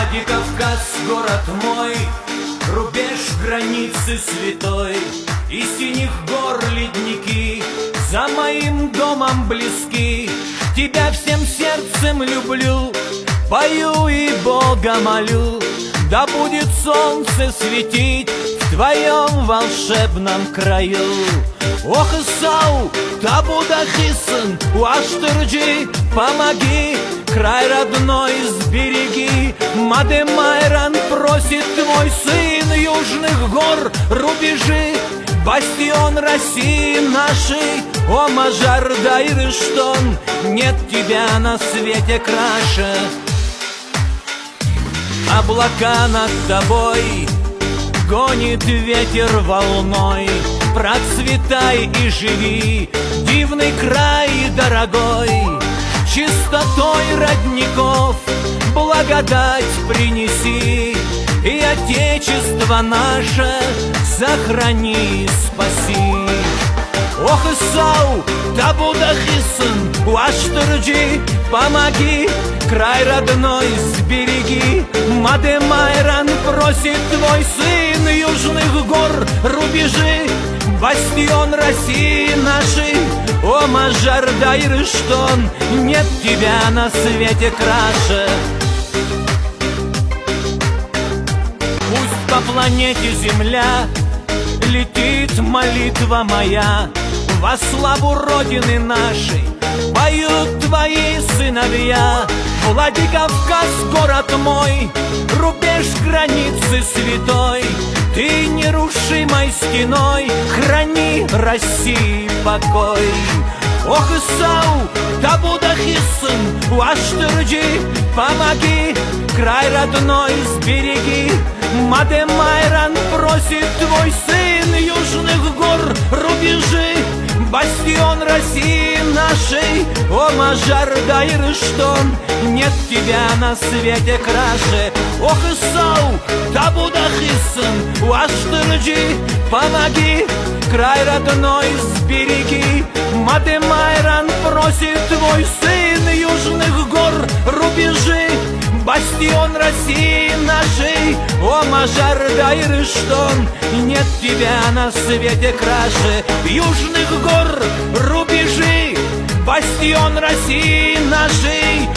Владикавказ, город мой, рубеж границы святой, и синих гор ледники за моим домом близки. Тебя всем сердцем люблю, пою и Бога молю, да будет солнце светить в твоем волшебном краю. Ох, Исау, табудахисын, уаштырджи, помоги, край родной сбереги. Мадемайран просит твой сын южных гор рубежи, бастион России нашей. О, Мажар Дайрыштон, нет тебя на свете краше. Облака над тобой гонит ветер волной, процветай и живи, дивный край дорогой. Чистотой родников благодать принеси, и Отечество наше сохрани, спаси. Ох, Исау, табудахисын, уаштырджи, помоги, край родной сбереги. Мадемайран просит твой сын южных гор рубежи, бастион России нашей. О, Мажар Дайрыштон, нет тебя на свете краше. Пусть по планете Земля летит молитва моя, во славу Родины нашей поют твои сыновья. Владикавказ, город мой, рубеж границы святой, ты нерушимой стеной храни России покой. Ох, Исау, табудахисын, уаштырджи, помоги, край родной сбереги. Мадемайран просит твой сын южных гор рубежи, бастион России нашей. О, Мажар Дайрыштон, нет тебя на свете краше. Ох, Исау, табудахисын, уаштырджи, помоги, край родной сбереги. Мадемайран просит твой сын южных гор рубежи, бастион России нашей. О, Мажар Дайрыштон, нет тебя на свете краше. Южных гор рубежи, бастион России нашей.